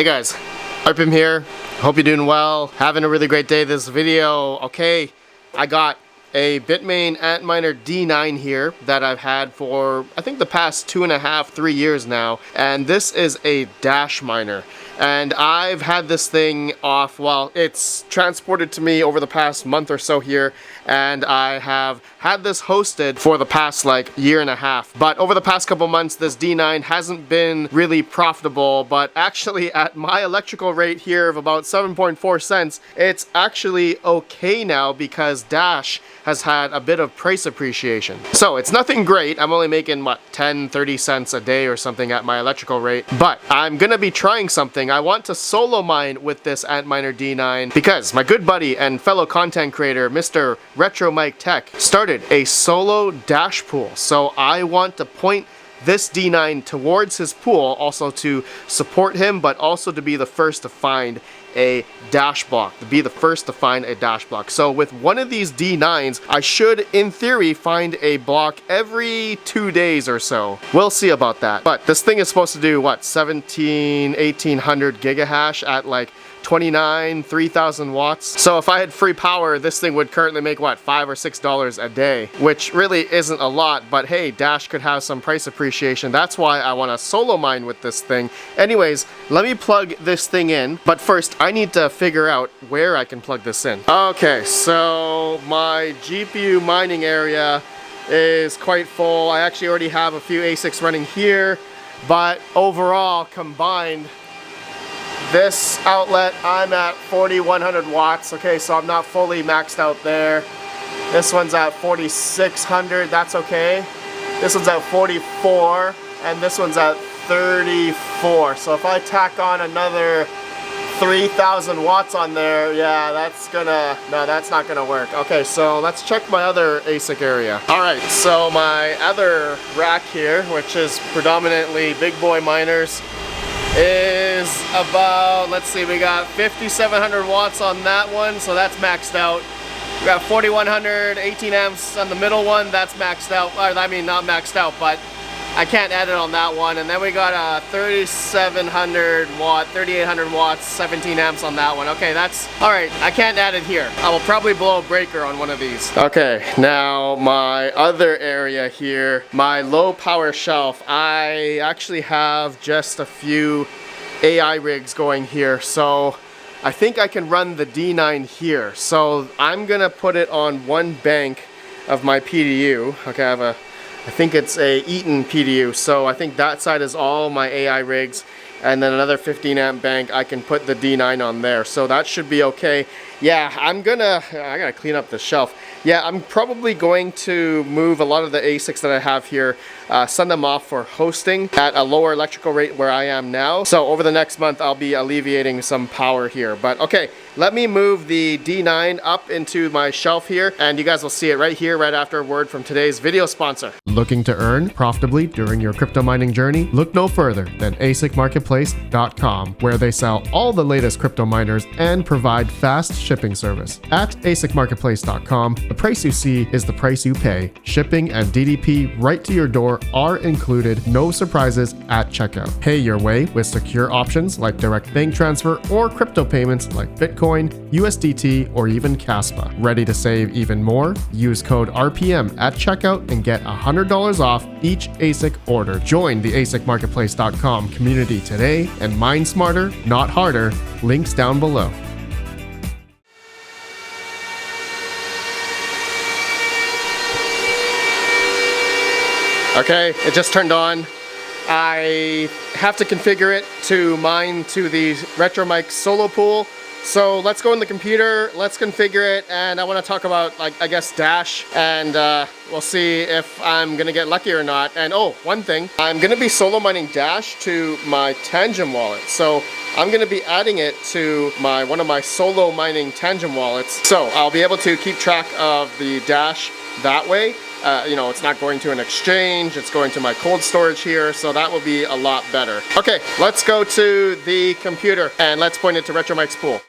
Hey guys, RedPandaMining here. Hope you're doing well. Having a really great day this video. Okay, I got a Bitmain Antminer D9 here that I've had for I think the past 2.5, 3 years now, and this is a Dash miner. And I've had this thing off, well, it's transported to me over the past month or so here, and I have had this hosted for the past like year and a half. But over the past couple months, this D9 hasn't been really profitable, but actually at my electrical rate here of about 7.4 cents, it's actually okay now because Dash has had a bit of price appreciation. So it's nothing great. I'm only making what, 10, 30 cents a day or something at my electrical rate, but I'm gonna be trying something. I want to solo mine with this Antminer D9 because my good buddy and fellow content creator, Mr. Retro Mike Tech, started a solo Dash pool. So I want to point this D9 towards his pool, also to support him, but also to be the first to find a Dash block, to be the first to find a Dash block. So with one of these D9s, I should, in theory, find a block every 2 days or so. We'll see about that. But this thing is supposed to do, what, 1800 gigahash at like 3,000 watts. So if I had free power, this thing would currently make what, $5 or $6 a day, which really isn't a lot, but hey, Dash could have some price appreciation. That's why I want to solo mine with this thing. Anyways, let me plug this thing in, but first I need to figure out where I can plug this in. Okay, so my GPU mining area is quite full. I actually already have a few ASICs running here, but overall combined, this outlet, I'm at 4,100 watts. Okay, so I'm not fully maxed out there. This one's at 4,600, that's okay. This one's at 44, and this one's at 34. So if I tack on another 3,000 watts on there, yeah, that's not gonna work. Okay, so let's check my other ASIC area. All right, so my other rack here, which is predominantly big boy miners, is about, let's see, we got 5,700 watts on that one, so that's maxed out. We got 4,100, 18 amps on the middle one, that's maxed out. I mean, not maxed out, but I can't add it on that one. And then we got a 3,700 watt, 3,800 watts, 17 amps on that one. Okay, that's, all right, I can't add it here. I will probably blow a breaker on one of these. Okay, now my other area here, my low power shelf, I actually have just a few AI rigs going here. So I think I can run the D9 here. So I'm gonna put it on one bank of my PDU. Okay, I think it's a Eaton PDU, so I think that side is all my AI rigs, and then another 15 amp bank, I can put the D9 on there, so that should be okay. Yeah, I gotta clean up the shelf. Yeah, I'm probably going to move a lot of the ASICs that I have here, send them off for hosting at a lower electrical rate where I am now. So over the next month, I'll be alleviating some power here. But okay, let me move the D9 up into my shelf here, and you guys will see it right here, right after a word from today's video sponsor. Looking to earn profitably during your crypto mining journey? Look no further than asicmarketplace.com, where they sell all the latest crypto miners and provide fast shipping service. At asicmarketplace.com, the price you see is the price you pay. Shipping and DDP right to your door are included, no surprises at checkout. Pay your way with secure options like direct bank transfer or crypto payments like Bitcoin, USDT, or even Caspa. Ready to save even more? Use code RPM at checkout and get $100 off each ASIC order. Join the asicmarketplace.com community today and mine smarter, not harder. Links down below. Okay, it just turned on. I have to configure it to mine to the RetroMic solo pool. So let's go in the computer, let's configure it, and I want to talk about, like, I guess, Dash, and we'll see if I'm gonna get lucky or not. And oh, one thing, I'm gonna be solo mining Dash to my Tangem wallet. So I'm gonna be adding it to one of my solo mining Tangem wallets. So I'll be able to keep track of the Dash that way. You know, it's not going to an exchange, it's going to my cold storage here, so that will be a lot better. Okay, let's go to the computer and let's point it to RetroMike's pool.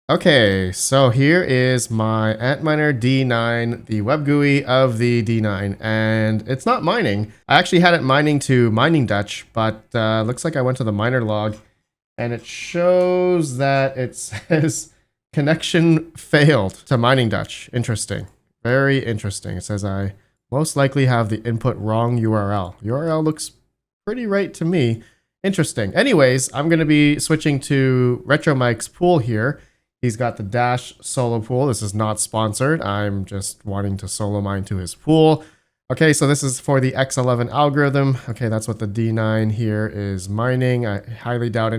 Okay, so here is my Antminer D9, the web GUI of the D9, and it's not mining. I actually had it mining to Mining Dutch, but looks like I went to the miner log and it shows that it says connection failed to Mining Dutch. Interesting. Very interesting. It says I most likely have the input wrong URL. URL looks pretty right to me. Interesting. Anyways, I'm going to be switching to RetroMike's pool here. He's got the Dash solo pool. This is not sponsored. I'm just wanting to solo mine to his pool. Okay, so this is for the X11 algorithm. Okay, that's what the D9 here is mining. I highly doubt I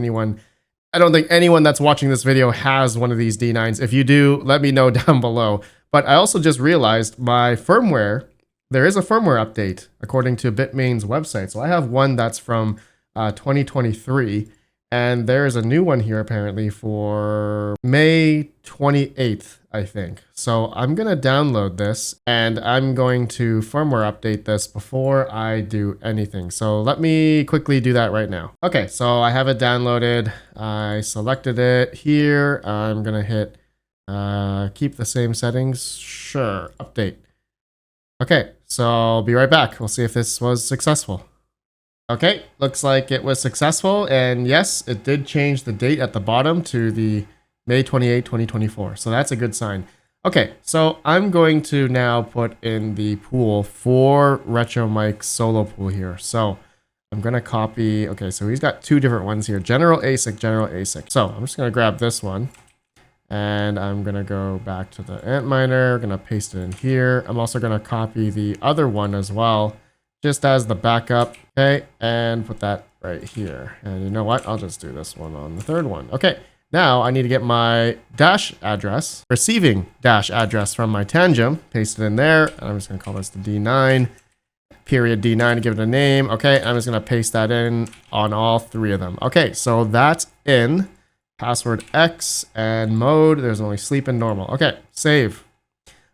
don't think anyone that's watching this video has one of these D9s. If you do, let me know down below. But I also just realized my firmware, there is a firmware update according to Bitmain's website. So I have one that's from 2023. And there is a new one here apparently for May 28th, I think. So I'm going to download this and I'm going to firmware update this before I do anything. So let me quickly do that right now. Okay, so I have it downloaded. I selected it here. I'm going to hit keep the same settings. Sure, update. Okay, so I'll be right back. We'll see if this was successful. Okay, looks like it was successful, and yes, it did change the date at the bottom to the May 28, 2024, so that's a good sign. Okay, so I'm going to now put in the pool for RetroMike's solo pool here. So I'm going to copy, okay, so he's got two different ones here, General ASIC, General ASIC. So I'm just going to grab this one, and I'm going to go back to the Antminer, going to paste it in here. I'm also going to copy the other one as well, just as the backup, okay, and put that right here. And you know what? I'll just do this one on the third one. Okay, now I need to get my dash address, receiving dash address from my tangent, paste it in there, and I'm just gonna call this the D9, period D9 to give it a name. Okay, I'm just gonna paste that in on all three of them. Okay, so that's in, password X, and mode, there's only sleep and normal. Okay, save.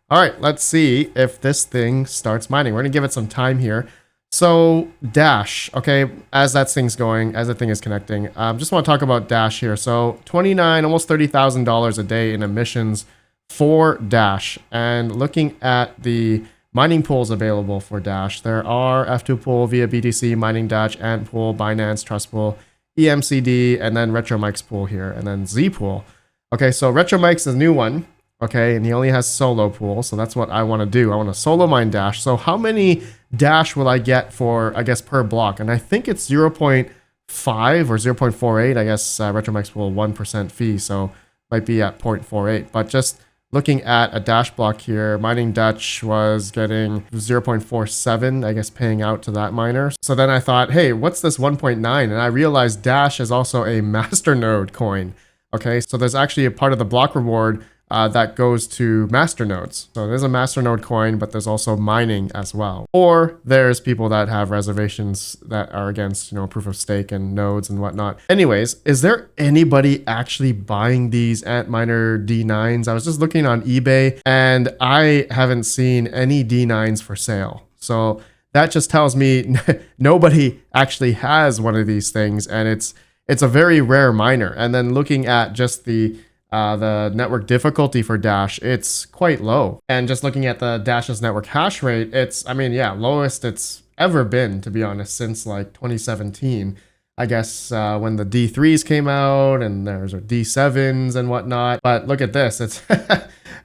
All right, let's see if this thing starts mining. We're gonna give it some time here. So Dash, okay, as that thing's going, as the thing is connecting, just want to talk about Dash here. So $29, almost $30,000 a day in emissions for Dash. And looking at the mining pools available for Dash, there are F2 pool via BTC, Mining Dash, Ant pool, Binance, Trust pool, EMCD, and then RetroMike's pool here, and then Z pool. Okay, so RetroMike's is a new one. Okay, and he only has solo pool, so that's what I want to do. I want to solo mine Dash. So how many Dash will I get for, I guess, per block? And I think it's 0.5 or 0.48. I guess RetroMike's will 1% fee, so might be at 0.48. But just looking at a Dash block here, Mining Dutch was getting 0.47, I guess, paying out to that miner. So then I thought, hey, what's this 1.9? And I realized Dash is also a masternode coin. Okay, so there's actually a part of the block reward that goes to masternodes. So there's a masternode coin, but there's also mining as well. Or there's people that have reservations that are against, you know, proof of stake and nodes and whatnot. Anyways, is there anybody actually buying these Antminer D9s? I was just looking on eBay and I haven't seen any D9s for sale. So that just tells me nobody actually has one of these things, and it's a very rare miner. And then looking at just the network difficulty for Dash, it's quite low. And just looking at the Dash's network hash rate, it's, I mean, yeah, lowest it's ever been, to be honest, since like 2017. I guess when the D3s came out and there's D7s and whatnot. But look at this, it's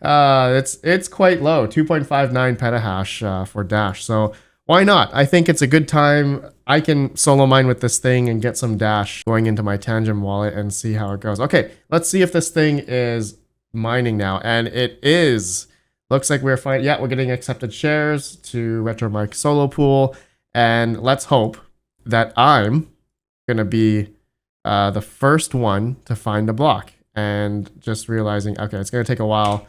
it's quite low, 2.59 petahash for Dash. So why not? I think it's a good time. I can solo mine with this thing and get some Dash going into my Tangent wallet and see how it goes. Okay, let's see if this thing is mining now. And it is. Looks like we're fine. Yeah, we're getting accepted shares to RetroMike solo pool. And let's hope that I'm going to be the first one to find a block. And just realizing, okay, it's going to take a while.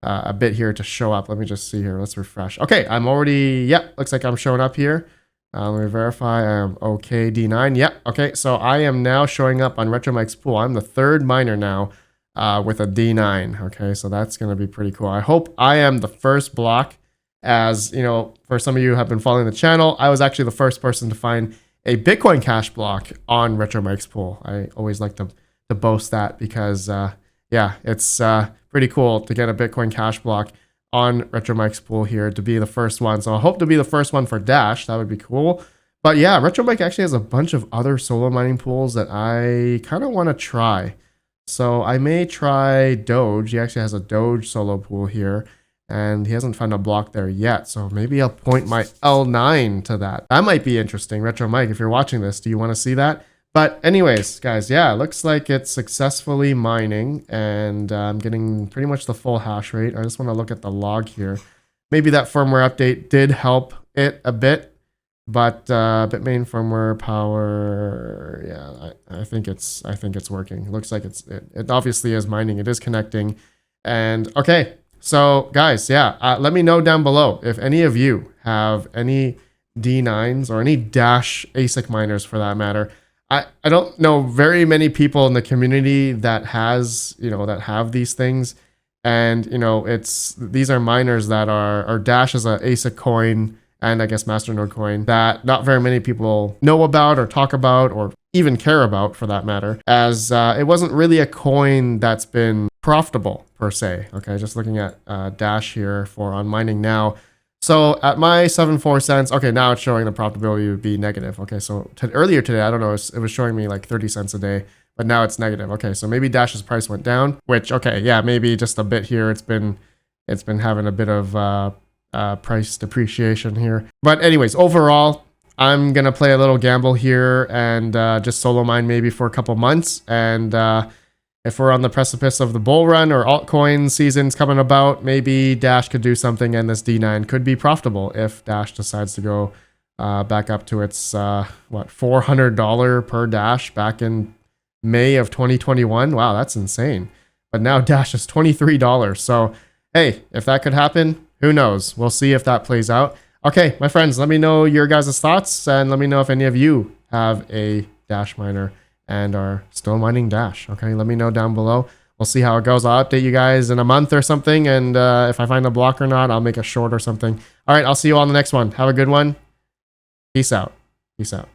A bit here to show up. Let me just see here. Let's refresh. Okay, I'm already, yep, looks like I'm showing up here. Let me verify. I am okay, D9. Yep, okay, so I am now showing up on RetroMike's pool. I'm the third miner now with a D9. Okay, so that's going to be pretty cool. I hope I am the first block. As you know, for some of you who have been following the channel, I was actually the first person to find a Bitcoin Cash block on RetroMike's pool. I always like to boast that because, yeah, it's pretty cool to get a Bitcoin Cash block on RetroMike's pool here to be the first one. So I hope to be the first one for Dash. That would be cool. But yeah, RetroMike actually has a bunch of other solo mining pools that I kind of want to try. So I may try Doge. He actually has a Doge solo pool here, and he hasn't found a block there yet. So maybe I'll point my L9 to that. That might be interesting. RetroMike, if you're watching this, do you want to see that? But anyways, guys, yeah, it looks like it's successfully mining, and I'm getting pretty much the full hash rate. I just want to look at the log here. Maybe that firmware update did help it a bit. But Bitmain firmware power, yeah, I think it's working. It looks like it obviously is mining. It is connecting, and okay. So guys, yeah, let me know down below if any of you have any D9s or any Dash ASIC miners for that matter. I don't know very many people in the community that has that have these things, and these are miners that are Dash is a ASIC coin. And I guess Masternode coin that not very many people know about or talk about or even care about for that matter, as it wasn't really a coin that's been profitable per se. Okay, just looking at Dash here for on mining now. So at my 74 cents, okay, now it's showing the profitability would be negative. Okay, so earlier today, I don't know, it was showing me like 30 cents a day, but now it's negative. Okay, so maybe Dash's price went down, which, okay, yeah, maybe just a bit here. It's been having a bit of price depreciation here. But anyways, overall, I'm gonna play a little gamble here and just solo mine maybe for a couple months. And if we're on the precipice of the bull run or altcoin seasons coming about, maybe Dash could do something and this D9 could be profitable if Dash decides to go back up to its $400 per Dash back in May of 2021. Wow, that's insane. But now Dash is $23. So hey, if that could happen, who knows? We'll see if that plays out. Okay, my friends, let me know your guys' thoughts and let me know if any of you have a Dash miner and are still mining Dash. Okay, let me know down below. We'll see how it goes. I'll update you guys in a month or something, and if I find a block or not, I'll make a short or something. All right, I'll see you all in the next one. Have a good one. Peace out. Peace out.